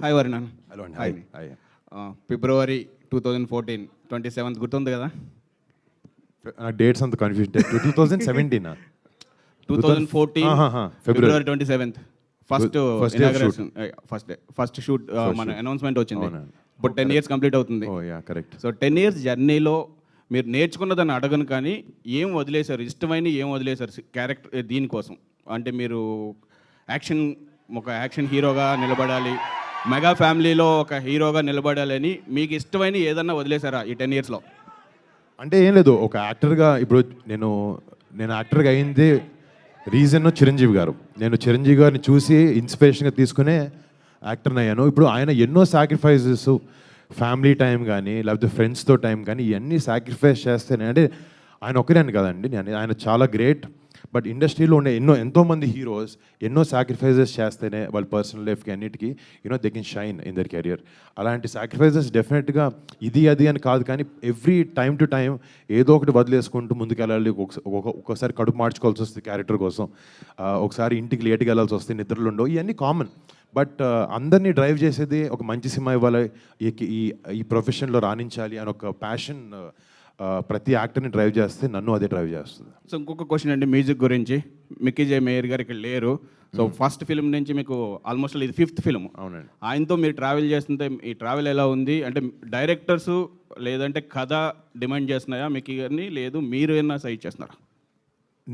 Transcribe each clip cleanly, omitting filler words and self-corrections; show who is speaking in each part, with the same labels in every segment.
Speaker 1: Hi Varun.
Speaker 2: Hello అండి.
Speaker 1: Hi.
Speaker 2: Hi.
Speaker 1: ఫిబ్రవరి 2014 27th గుర్తుంది కదా?
Speaker 2: నాకు డేట్స్ అంత confuse. 2017
Speaker 1: 2014 February 27th first
Speaker 2: First day of
Speaker 1: inauguration, first shoot మన అనౌన్స్మెంట్ వచ్చింది. ఇప్పుడు 10 years కంప్లీట్ అవుతుంది.
Speaker 2: ఓ యా కరెక్ట్.
Speaker 1: సో 10 years జర్నీలో మీరు నేర్చుకున్నదాన్ని అడగను, కానీ ఏం వదిలేశారు, ఇష్టమైన ఏం వదిలేశారు క్యారెక్టర్ దీనికోసం? అంటే మీరు ఒక యాక్షన్ హీరోగా నిలబడాలి, మెగా ఫ్యామిలీలో ఒక హీరోగా నిలబడాలని మీకు ఇష్టమైన ఏదన్నా వదిలేశారా ఈ 10 yearsలో?
Speaker 2: అంటే ఏం లేదు, ఒక యాక్టర్గా ఇప్పుడు నేను యాక్టర్గా అయింది రీజన్ చిరంజీవి గారు. నేను చిరంజీవి గారిని చూసి ఇన్స్పిరేషన్గా తీసుకునే యాక్టర్ని అయ్యాను. ఇప్పుడు ఆయన ఎన్నో సాక్రిఫైజెస్, ఫ్యామిలీ టైం కానీ లేకపోతే ఫ్రెండ్స్తో టైం కానీ ఇవన్నీ సాక్రిఫైస్ చేస్తేనే, అంటే ఆయన ఒక్కరే అని కదండి, ఆయన చాలా గ్రేట్. బట్ ఇండస్ట్రీలో ఉండే ఎంతోమంది హీరోస్ ఎన్నో సాక్రిఫైజెస్ చేస్తేనే వాళ్ళ పర్సనల్ లైఫ్కి అన్నిటికీ they can shine in their career. అలాంటి సాక్రిఫైజెస్ డెఫినెట్గా ఇది అది అని కాదు, కానీ ఎవ్రీ టైం టు టైం ఏదో ఒకటి వదిలేసుకుంటూ ముందుకెళ్ళాలి. ఒక్కొక్కసారి కడుపు మార్చుకోవాల్సి వస్తుంది క్యారెక్టర్ కోసం, ఒకసారి ఇంటికి లేట్గా వెళ్ళాల్సి వస్తుంది, నిద్రలు ఉండవు, ఇవన్నీ కామన్. బట్ అందరినీ డ్రైవ్ చేసేది ఒక మంచి సినిమా ఇవ్వాలి, ఈ ప్రొఫెషన్లో రాణించాలి అని ఒక ప్యాషన్ ప్రతి యాక్టర్ని డ్రైవ్ చేస్తే నన్ను అదే డ్రైవ్ చేస్తుంది.
Speaker 1: సో ఇంకొక క్వశ్చన్ అండి, మ్యూజిక్ గురించి. మిక్కీ జే మేయర్ గారు ఇక్కడ లేరు. సో ఫస్ట్ ఫిల్మ్ నుంచి మీకు ఆల్మోస్ట్ ఇది 5th ఫిల్మ్.
Speaker 2: అవునండి.
Speaker 1: ఆయనతో మీరు ట్రావెల్ చేస్తుంటే ఈ ట్రావెల్ ఎలా ఉంది? అంటే డైరెక్టర్స్ లేదంటే కథ డిమాండ్ చేస్తున్నాయా మిక్కీ గారిని, లేదు మీరు ఏమన్నా సైడ్ చేస్తున్నారా?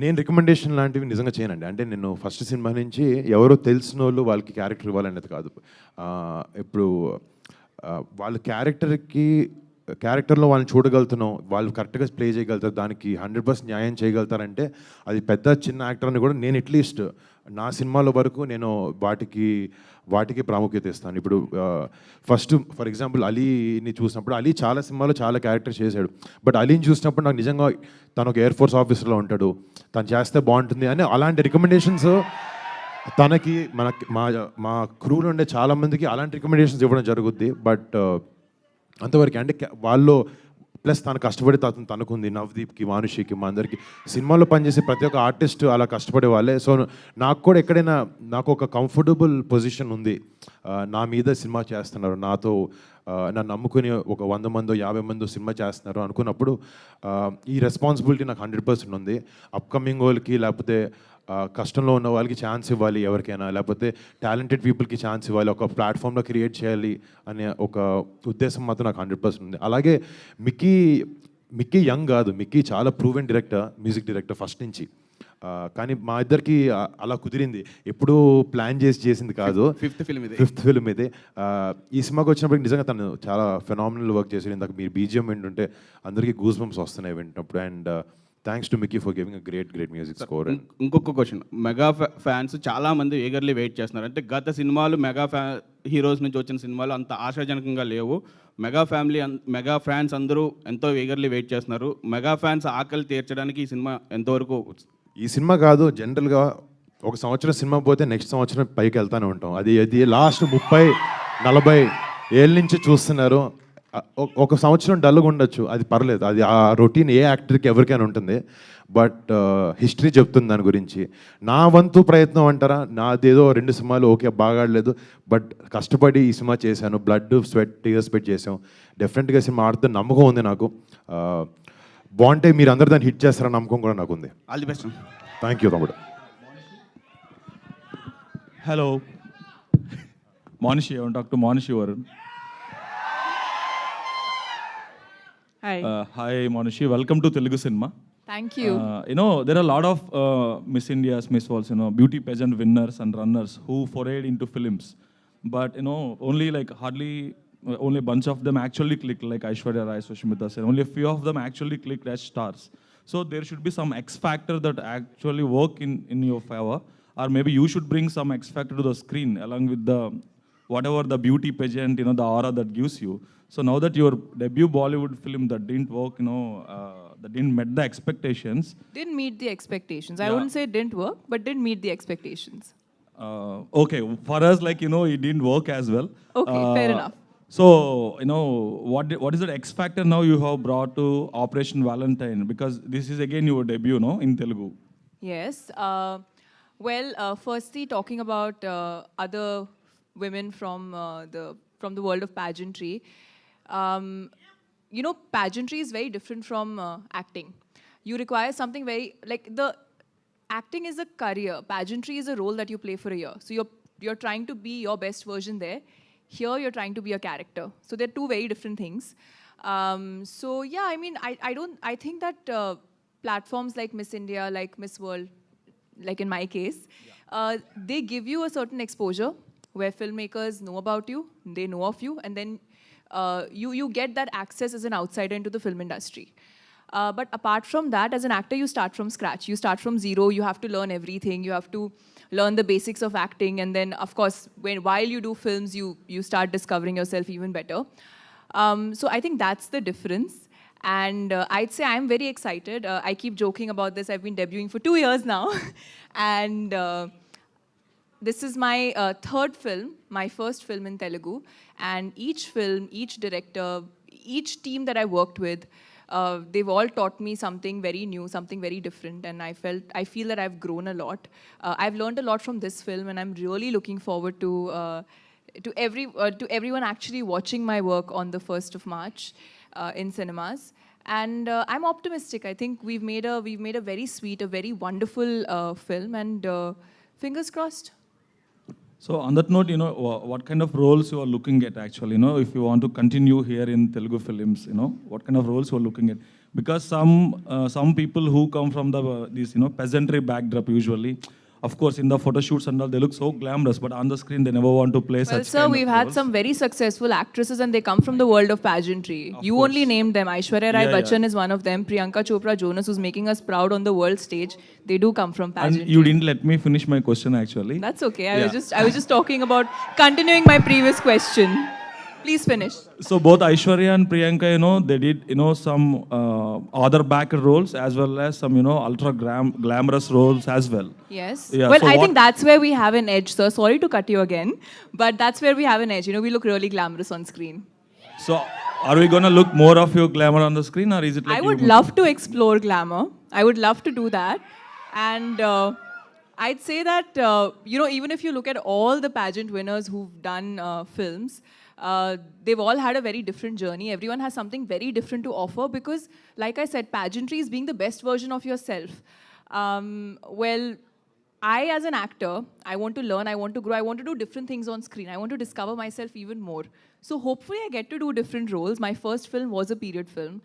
Speaker 2: నేను రికమెండేషన్ లాంటివి నిజంగా చేయనండి. అంటే నేను ఫస్ట్ సినిమా నుంచి ఎవరో తెలిసిన వాళ్ళు వాళ్ళకి క్యారెక్టర్ ఇవ్వాలనేది కాదు. ఇప్పుడు వాళ్ళ క్యారెక్టర్లో వాళ్ళని చూడగలుగుతున్నాం, వాళ్ళు కరెక్ట్గా ప్లే చేయగలుగుతారు, దానికి 100% న్యాయం చేయగలుగుతారంటే అది పెద్ద చిన్న యాక్టర్ అని కూడా నేను అట్లీస్ట్ నా సినిమాల వరకు నేను వాటికి ప్రాముఖ్యత ఇస్తాను. ఇప్పుడు ఫస్ట్ ఫర్ ఎగ్జాంపుల్ అలీని చూసినప్పుడు, అలీ చాలా సినిమాలో చాలా క్యారెక్టర్ చేశాడు. బట్ అలీని చూసినప్పుడు నాకు నిజంగా తను ఒక ఎయిర్ ఫోర్స్ ఆఫీసర్లో ఉంటాడు, తను చేస్తే బాగుంటుంది అని అలాంటి రికమెండేషన్స్ తనకి మా క్రూలో ఉండే చాలామందికి అలాంటి రికమెండేషన్స్ ఇవ్వడం జరుగుద్ది. బట్ అంతవరకు అంటే వాళ్ళు ప్లస్ తను కష్టపడి తనకుంది, నవదీప్కి, మానుషికి, మా అందరికీ సినిమాలో పనిచేసే ప్రతి ఒక్క ఆర్టిస్ట్ అలా కష్టపడే వాళ్ళే. సో నాకు కూడా ఎక్కడైనా నాకు ఒక కంఫర్టబుల్ పొజిషన్ ఉంది, నా మీద సినిమా చేస్తున్నారు, నాతో నన్ను నమ్ముకుని ఒక 100 మందో 50 మందో సినిమా చేస్తున్నారు అనుకున్నప్పుడు ఈ రెస్పాన్సిబిలిటీ నాకు 100% ఉంది. అప్కమింగ్ వాళ్ళకి లేకపోతే కష్టంలో ఉన్న వాళ్ళకి ఛాన్స్ ఇవ్వాలి, ఎవరికైనా లేకపోతే టాలెంటెడ్ పీపుల్కి ఛాన్స్ ఇవ్వాలి, ఒక ప్లాట్ఫామ్లో క్రియేట్ చేయాలి అనే ఒక ఉద్దేశం మాత్రం నాకు 100% ఉంది. అలాగే మిక్కీ యంగ్ కాదు, మిక్కీ చాలా proven director, music director first నుంచి. కానీ మా ఇద్దరికి అలా కుదిరింది, ఎప్పుడూ ప్లాన్ చేసింది కాదు.
Speaker 1: 5th ఫిల్మ్
Speaker 2: ఇది. ఈ సినిమాకి వచ్చినప్పటికి నిజంగా తను చాలా ఫెనామినల్ వర్క్ చేశాడు. ఇందాక మీరు బీజిఎం వింటుంటే అందరికీ గూస్ బంప్స్ వస్తున్నాయి వింటున్నప్పుడు. And thanks to Mickey for giving a great music score.
Speaker 1: ఇంకొక క్వశ్చన్, మెగా ఫ్యాన్స్ చాలా మంది ఈగర్లీ వెయిట్ చేస్తున్నారు. అంటే గత సినిమాలు హీరోస్ నుంచి వచ్చిన సినిమాలు అంత ఆశాజనకంగా లేవు. మెగా ఫ్యాన్స్ అందరూ ఎంతో ఈగర్లీ వెయిట్ చేస్తున్నారు. మెగా ఫ్యాన్స్ ఆకలి తీర్చడానికి ఈ సినిమా ఎంతవరకు?
Speaker 2: ఈ సినిమా కాదు, జనరల్గా ఒక సంవత్సరం సినిమా పోతే నెక్స్ట్ సంవత్సరం పైకి వెళ్తూనే ఉంటాం. అది లాస్ట్ 30-40 ఏళ్ళ నుంచి చూస్తున్నారు. ఒక సంవత్సరం డల్గా ఉండొచ్చు, అది పర్లేదు, అది ఆ రొటీన్ ఏ యాక్టర్కి ఎవరికైనా ఉంటుంది. బట్ హిస్టరీ చెప్తుంది దాని గురించి. నా వంతు ప్రయత్నం అంటారా, నాదేదో 2 సినిమాలు ఓకే బాగాడలేదు, బట్ కష్టపడి ఈ సినిమా చేశాను, బ్లడ్ స్వెట్ టీయర్స్ పెట్టి చేసాం. డెఫినెట్గా సినిమా ఆడుతున్న నమ్మకం ఉంది నాకు. బాగుంటే మీరు అందరు దాన్ని హిట్ చేస్తారని నమ్మకం కూడా నాకు ఉంది.
Speaker 1: All the best.
Speaker 2: Thank you తమ్ముడు.
Speaker 3: Hello, Monishi. I want to talk to Monishi Varun.
Speaker 4: Hi.
Speaker 3: Hi, Monishi. Welcome to Telugu Cinema.
Speaker 4: Thank you.
Speaker 3: There are a lot of Miss India's, Miss World's, beauty pageant winners and runners who forayed into films. But, only like only a bunch of them actually clicked, like Aishwarya Rai, Sushmita Sen. Only a few of them actually clicked as stars. So there should be some X factor that actually work in your favor. Or maybe you should bring some X factor to the screen along with whatever the beauty pageant, the aura that gives you. So now that your debut Bollywood film that didn't work, that didn't meet the expectations.
Speaker 4: Didn't meet the expectations.
Speaker 3: Yeah.
Speaker 4: I wouldn't say it didn't work, but didn't meet the expectations.
Speaker 3: Okay, for us, it didn't work as well.
Speaker 4: Okay, fair enough.
Speaker 3: So, what is the X factor now you have brought to Operation Valentine? Because this is again your debut, in Telugu.
Speaker 4: Yes. Well, firstly, talking about other women from the world of pageantry. Um, you know, pageantry is very different from acting. You require something very like the acting is a career. Pageantry is a role that you play for a year. So you're trying to be your best version there. Here you're trying to be a character. So they're two very different things. So yeah, I mean, I think that platforms like Miss India, like Miss World, like in my case, they give you a certain exposure where filmmakers know about you, they know of you, and then you get that access as an outsider into the film industry. But apart from that, as an actor, you start from scratch. You start from zero. You have to learn everything. You have to learn the basics of acting. And then, of course, while you do films, you start discovering yourself even better. So I think that's the difference. And I'd say I'm very excited. I keep joking about this. I've been debuting for 2 years now. And this is my third film, my first film in Telugu. And each film, each director, each team that I worked with, they've all taught me something very new, something very different, and I feel that I've grown a lot. I've learned a lot from this film, and I'm really looking forward to everyone actually watching my work on the 1st of March in cinemas. And I'm optimistic. I think we've made a very sweet, a very wonderful film, and fingers crossed.
Speaker 3: So on that note, you know, what kind of roles you are looking at actually, you know, if you want to continue here in Telugu films, you know, what kind of roles you are looking at? Because some people who come from this, you know, peasantry backdrop usually, of course, in the photo shoots and all, they look so glamorous, but on the screen, they never want to play
Speaker 4: Well,
Speaker 3: such
Speaker 4: sir,
Speaker 3: kind
Speaker 4: we've
Speaker 3: of
Speaker 4: had
Speaker 3: roles.
Speaker 4: some very successful actresses, and they come from the world of pageantry. You
Speaker 3: course.
Speaker 4: only named them. Aishwarya Rai
Speaker 3: Yeah,
Speaker 4: Bachchan is one of them. Priyanka Chopra Jonas, who's making us proud on the world stage. They do come from
Speaker 3: And
Speaker 4: pageantry.
Speaker 3: you didn't let me finish my question actually.
Speaker 4: That's okay. I
Speaker 3: Yeah.
Speaker 4: was just talking about continuing my previous question. Please finish.
Speaker 3: So both Aishwarya and Priyanka, you know, they did, you know, some other backer roles as well as some, you know, ultra glamorous roles as well.
Speaker 4: Yes.
Speaker 3: Yeah,
Speaker 4: Well,
Speaker 3: so
Speaker 4: I
Speaker 3: what-
Speaker 4: think that's where we have an edge, sir. Sorry to cut you again, but that's where we have an edge. You know, we look really glamorous on screen.
Speaker 3: So are we gonna look more of your glamour on the screen, or is it like
Speaker 4: I would love to explore glamour. I would love to do that. And I'd say that, you know, even if you look at all the pageant winners who've done films, they've all had a very different journey. Everyone has something very different to offer because, like I said, pageantry is being the best version of yourself. Well, I, as an actor, I want to learn, I want to grow, I want to do different things on screen. I want to discover myself even more. So hopefully I get to do different roles. My first film was a period film.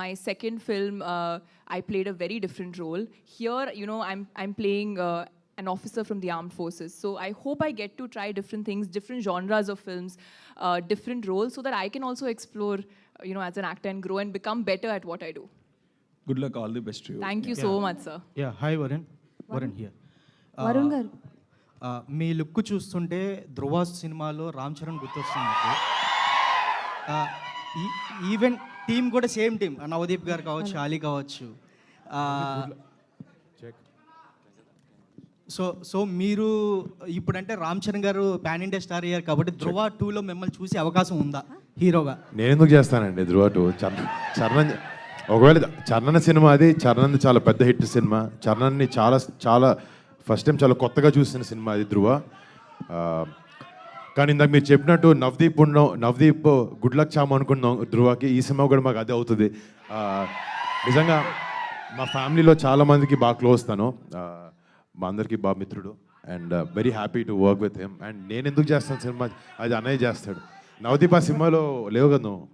Speaker 4: My second film, I played a very different role. Here, you know, I'm playing an officer from the armed forces. So I hope I get to try different things, different genres of films, different roles, so that I can also explore, you know, as an actor and grow and become better at what I do.
Speaker 3: Good luck, all the best to you.
Speaker 4: Thank you so much, sir.
Speaker 5: Yeah hi Varun Varun here
Speaker 6: Varun గారు
Speaker 5: మీ look చూస్తుంటే ధ్రువ సినిమాలో రామ్ చరణ్ గుర్తొస్తుంది నాకు even team కూడా same team Navdeep గారు కావచ్చు అలీ కావచ్చు so మీరు ఇప్పుడంటే రామ్ చరణ్ గారు పాన్ ఇండియా స్టార్ అయ్యారు కాబట్టి ధ్రువ 2లో మిమ్మల్ని చూసే అవకాశం ఉందా హీరోగా?
Speaker 2: నేను ఎందుకు చేస్తానండి ధ్రువ 2 చరణ్ ఒకవేళ చరణ్ సినిమా అది చరణ్ చాలా పెద్ద హిట్ సినిమా. చరణ్ని చాలా చాలా ఫస్ట్ టైం చాలా కొత్తగా చూసిన సినిమా అది ధ్రువ. కానీ ఇందాక మీరు చెప్పినట్టు నవదీప్ గుడ్ లక్ చాము అనుకున్నాం ధ్రువకి. ఈ సినిమా కూడా మాకు అదే అవుతుంది. నిజంగా మా ఫ్యామిలీలో చాలా మందికి బాగా క్లోజ్ తను, మా అందరికీ బాగా మిత్రుడు. And very happy to work with him. And నేను ఎందుకు చేస్తాను సినిమా, అది అన్నయ్య చేస్తాడు. నవదీప్ ఆ సినిమాలో లేవు కదా నువ్వు.